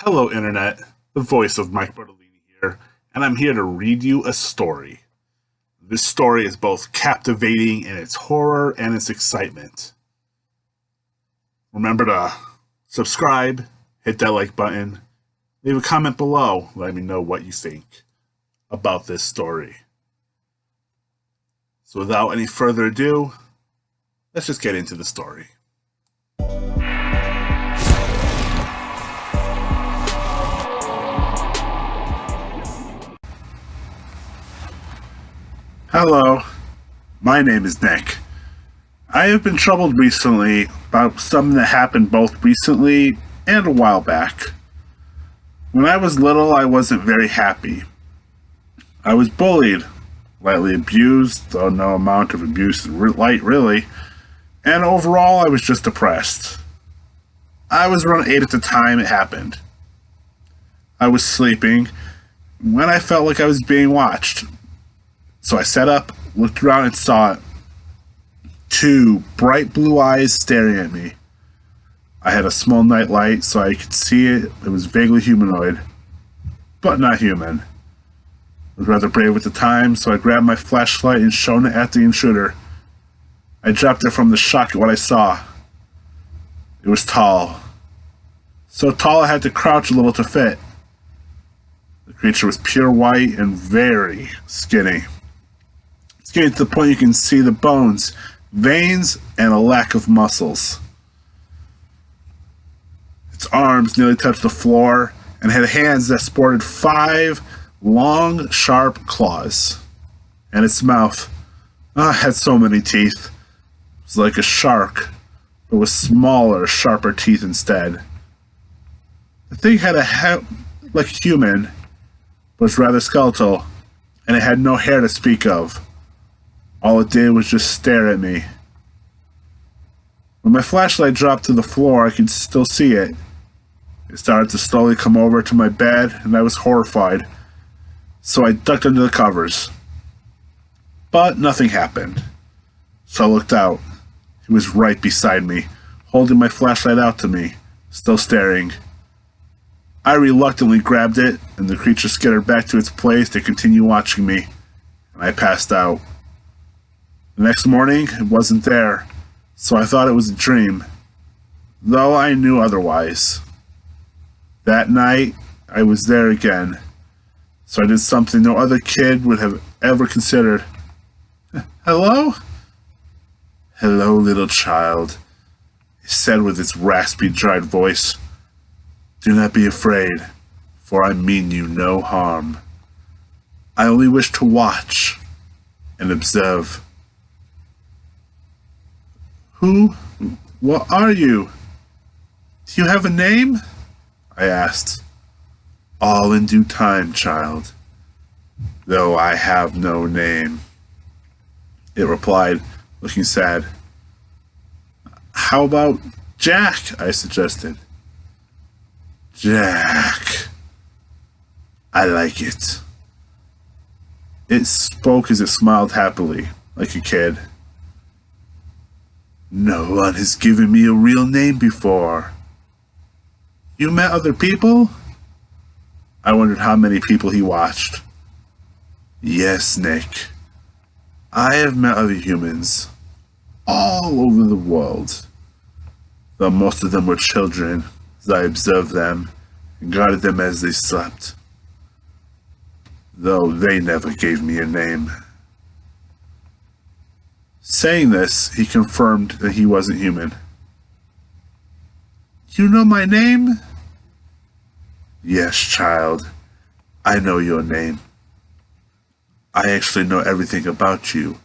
Hello, Internet. The voice of Mike Bertolini here, and I'm here to read you a story. This story is both captivating in its horror and its excitement. Remember to subscribe, hit that like button, leave a comment below, let me know what you think about this story. So, without any further ado, let's just get into the story. Hello, my name is Nick. I have been troubled recently about something that happened both recently and a while back. When I was little, I wasn't very happy. I was bullied, lightly abused, though no amount of abuse is light really, and overall I was just depressed. I was around 8 at the time it happened. I was sleeping when I felt like I was being watched. So I sat up, looked around, and saw it. Two bright blue eyes staring at me. I had a small night light so I could see it. It was vaguely humanoid, but not human. I was rather brave at the time, so I grabbed my flashlight and shone it at the intruder. I dropped it from the shock at what I saw. It was tall. So tall I had to crouch a little to fit. The creature was pure white and very skinny. Skinny to the point you can see the bones, veins, and a lack of muscles. Its arms nearly touched the floor and had hands that sported 5 long, sharp claws. And its mouth had so many teeth. It was like a shark, but with smaller, sharper teeth instead. The thing had a head like a human, but was rather skeletal, and it had no hair to speak of. All it did was just stare at me. When my flashlight dropped to the floor, I could still see it. It started to slowly come over to my bed, and I was horrified. So I ducked under the covers. But nothing happened. So I looked out. He was right beside me, holding my flashlight out to me, still staring. I reluctantly grabbed it, and the creature skittered back to its place to continue watching me, and I passed out. The next morning, it wasn't there, so I thought it was a dream, though I knew otherwise. That night, I was there again, so I did something no other kid would have ever considered. Hello? Hello, little child, it said with its raspy, dried voice. Do not be afraid, for I mean you no harm. I only wish to watch and observe. Who? What are you? Do you have a name? I asked. All in due time, child, though I have no name, it replied, looking sad. How about Jack? I suggested. Jack. I like it. It spoke as it smiled happily, like a kid. No one has given me a real name before. You met other people? I wondered how many people he watched. Yes, Nick. I have met other humans all over the world, though most of them were children, as I observed them and guarded them as they slept, though they never gave me a name. Saying this, he confirmed that he wasn't human. You know my name? Yes, child. I know your name. I actually know everything about you.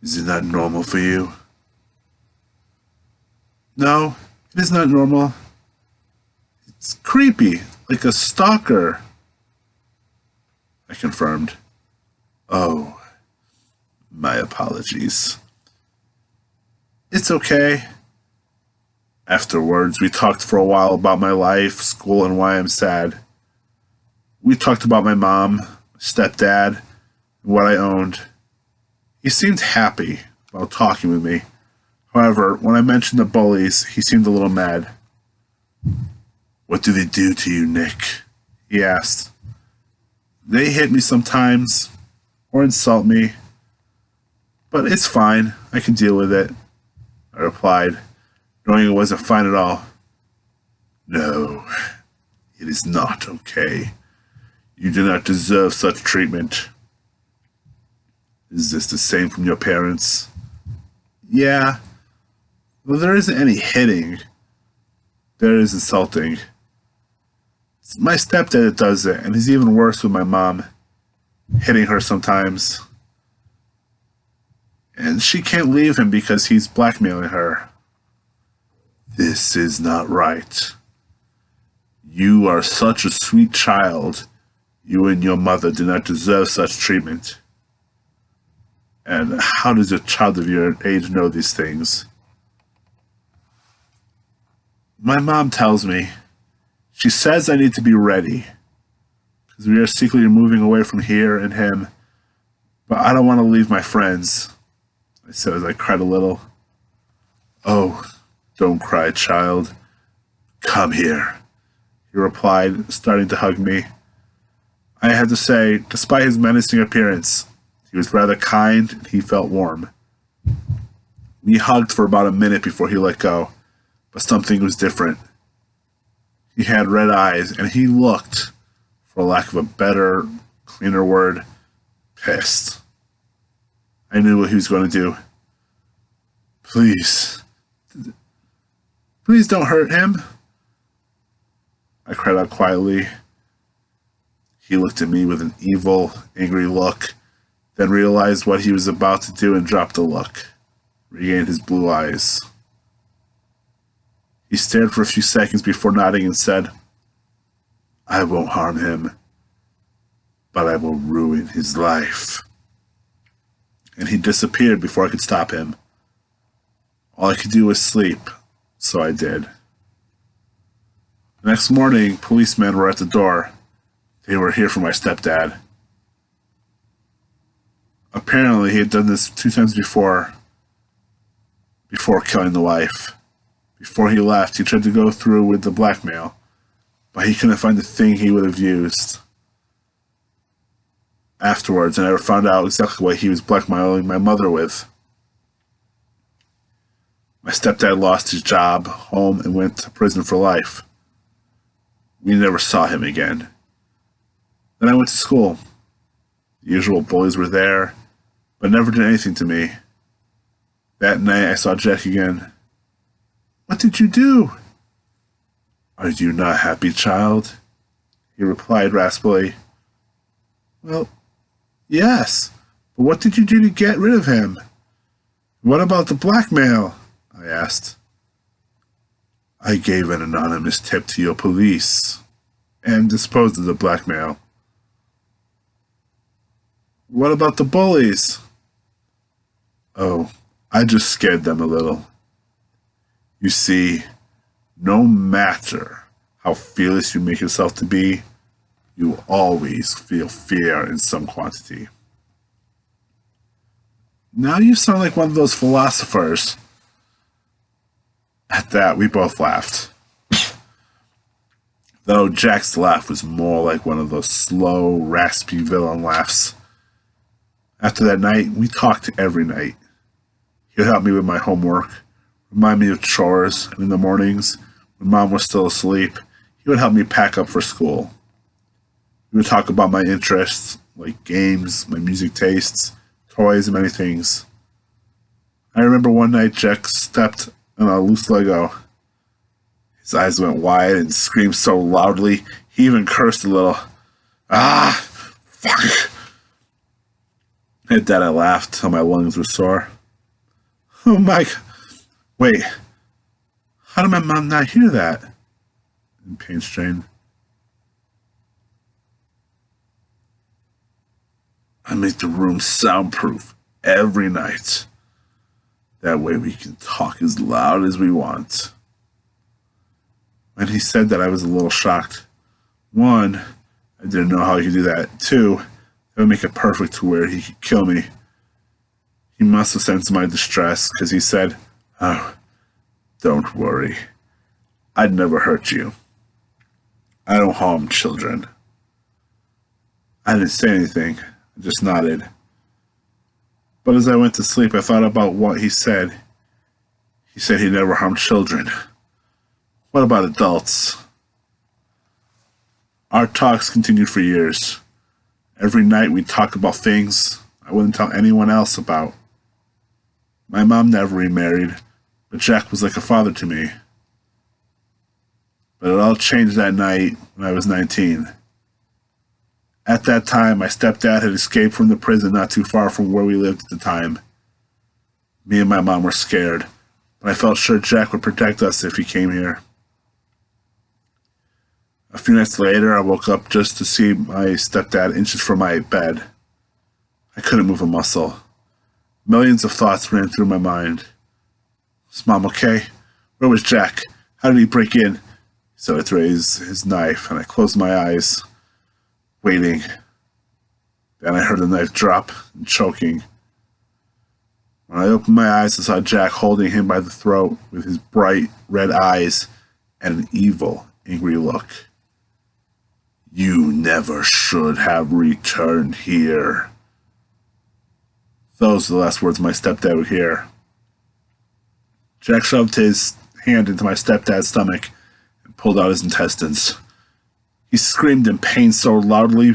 Is it not normal for you? No, it is not normal. It's creepy, like a stalker, I confirmed. Oh. My apologies. It's okay. Afterwards, we talked for a while about my life, school, and why I'm sad. We talked about my mom, my stepdad, and what I owned. He seemed happy about talking with me. However, when I mentioned the bullies, he seemed a little mad. What do they do to you, Nick? He asked. They hit me sometimes, or insult me, but it's fine. I can deal with it, I replied, knowing it wasn't fine at all. No, it is not okay. You do not deserve such treatment. Is this the same from your parents? Yeah. Well, there isn't any hitting. There is insulting. It's my stepdad that does it, and he's even worse with my mom, hitting her sometimes. And she can't leave him because he's blackmailing her. This is not right. You are such a sweet child. You and your mother do not deserve such treatment. And how does a child of your age know these things? My mom tells me. She says I need to be ready, because we are secretly moving away from here and him, but I don't want to leave my friends, I said as I cried a little. Oh, don't cry, child. Come here, he replied, starting to hug me. I had to say, despite his menacing appearance, he was rather kind and he felt warm. We hugged for about a minute before he let go, but something was different. He had red eyes, and he looked, for lack of a better, cleaner word, pissed. I knew what he was going to do. Please don't hurt him, I cried out quietly. He looked at me with an evil, angry look, then realized what he was about to do and dropped the look, regained his blue eyes. He stared for a few seconds before nodding and said, I won't harm him, but I will ruin his life. And he disappeared before I could stop him. All I could do was sleep, so I did. The next morning, policemen were at the door. They were here for my stepdad. Apparently, he had done this 2 times before killing the wife. Before he left, he tried to go through with the blackmail, but he couldn't find the thing he would have used. Afterwards, I never found out exactly what he was blackmailing my mother with. My stepdad lost his job, home, and went to prison for life. We never saw him again. Then I went to school. The usual bullies were there, but never did anything to me. That night, I saw Jack again. What did you do? Are you not happy, child? He replied raspily. Well, yes, but what did you do to get rid of him? What about the blackmail? I asked. I gave an anonymous tip to your police and disposed of the blackmail. What about the bullies? Oh, I just scared them a little. You see, no matter how fearless you make yourself to be, you will always feel fear in some quantity. Now you sound like one of those philosophers. At that, we both laughed. Though Jack's laugh was more like one of those slow, raspy villain laughs. After that night, we talked every night. He would help me with my homework, remind me of chores, and in the mornings, when Mom was still asleep, he would help me pack up for school. We would talk about my interests, like games, my music tastes, toys, and many things. I remember one night Jack stepped on a loose Lego. His eyes went wide and screamed so loudly, he even cursed a little. Ah! Fuck! At that I laughed till my lungs were sore. Oh my... Wait, how did my mom not hear that? In pain strain. I make the room soundproof every night. That way we can talk as loud as we want. When he said that, I was a little shocked. 1, I didn't know how he could do that. 2, that would make it perfect to where he could kill me. He must have sensed my distress, because he said, Oh, don't worry. I'd never hurt you. I don't harm children. I didn't say anything. I just nodded. But as I went to sleep, I thought about what he said. He said he never harmed children. What about adults? Our talks continued for years. Every night we'd talk about things I wouldn't tell anyone else about. My mom never remarried, but Jack was like a father to me. But it all changed that night when I was 19. At that time, my stepdad had escaped from the prison not too far from where we lived at the time. Me and my mom were scared, but I felt sure Jack would protect us if he came here. A few nights later, I woke up just to see my stepdad inches from my bed. I couldn't move a muscle. Millions of thoughts ran through my mind. Was Mom okay? Where was Jack? How did he break in? He started to raise his knife, and I closed my eyes, waiting. Then I heard the knife drop and choking. When I opened my eyes, I saw Jack holding him by the throat with his bright red eyes and an evil, angry look. You never should have returned here. Those are the last words my stepdad would hear. Jack shoved his hand into my stepdad's stomach and pulled out his intestines. He screamed in pain so loudly,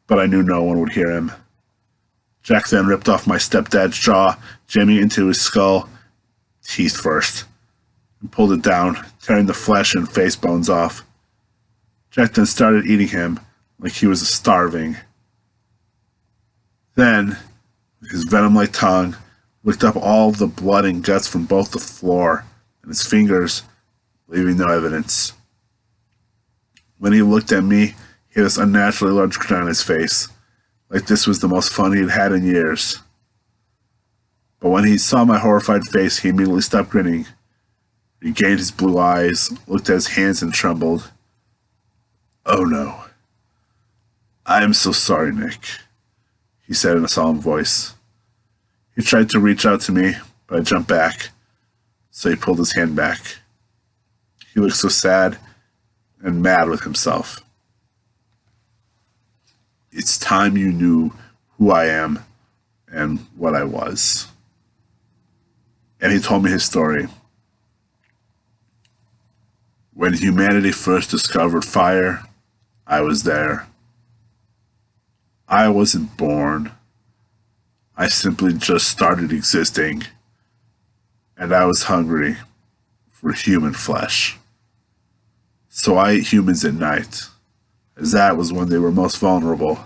but I knew no one would hear him. Jack then ripped off my stepdad's jaw, jamming it into his skull, teeth first, and pulled it down, tearing the flesh and face bones off. Jack then started eating him like he was starving. Then, with his venom-like tongue, licked up all the blood and guts from both the floor and his fingers, leaving no evidence. When he looked at me, he had this unnaturally large grin on his face, like this was the most fun he had had in years. But when he saw my horrified face, he immediately stopped grinning, regained his blue eyes, looked at his hands, and trembled. Oh no. I am so sorry, Nick, he said in a solemn voice. He tried to reach out to me, but I jumped back, so he pulled his hand back. He looked so sad and mad with himself. It's time you knew who I am and what I was. And he told me his story. When humanity first discovered fire, I was there. I wasn't born. I simply just started existing, and I was hungry for human flesh. So I ate humans at night, as that was when they were most vulnerable.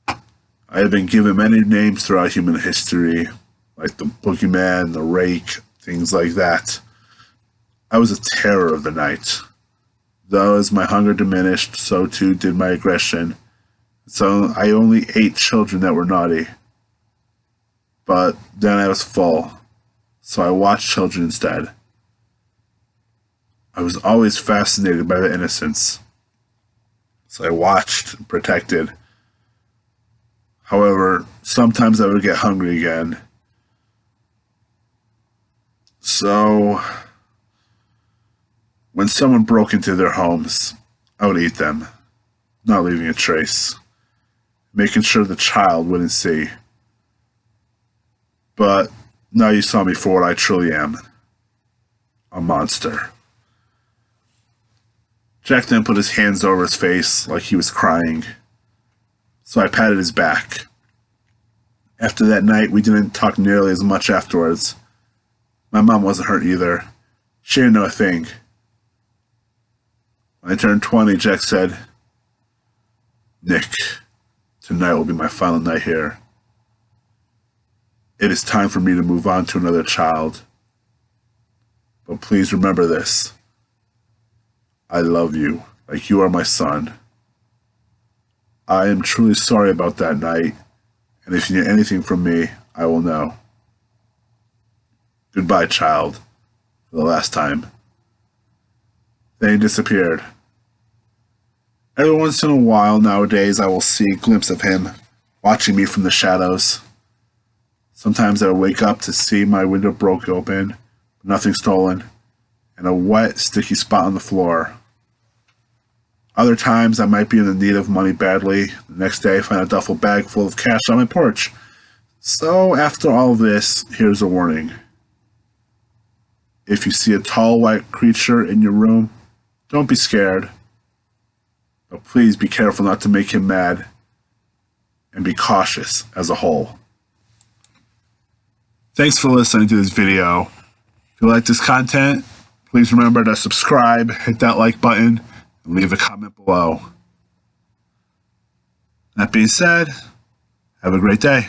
I have been given many names throughout human history, like the boogeyman, the rake, things like that. I was a terror of the night. Though as my hunger diminished, so too did my aggression. So I only ate children that were naughty. But then I was full, so I watched children instead. I was always fascinated by their innocence, so I watched and protected. However, sometimes I would get hungry again. So, when someone broke into their homes, I would eat them, not leaving a trace, making sure the child wouldn't see. But now you saw me for what I truly am, a monster. Jack then put his hands over his face like he was crying, so I patted his back. After that night, we didn't talk nearly as much afterwards. My mom wasn't hurt either. She didn't know a thing. When I turned 20, Jack said, Nick, tonight will be my final night here. It is time for me to move on to another child. But please remember this. I love you like you are my son. I am truly sorry about that night, and if you need anything from me, I will know. Goodbye, child, for the last time. Then he disappeared. Every once in a while nowadays I will see a glimpse of him watching me from the shadows. Sometimes I would wake up to see my window broke open, nothing stolen, and a wet, sticky spot on the floor. Other times I might be in the need of money badly. The next day I find a duffel bag full of cash on my porch. So after all this, here's a warning. If you see a tall white creature in your room, don't be scared. But please be careful not to make him mad. And be cautious as a whole. Thanks for listening to this video. If you like this content, please remember to subscribe, hit that like button, and leave a comment below. That being said, have a great day.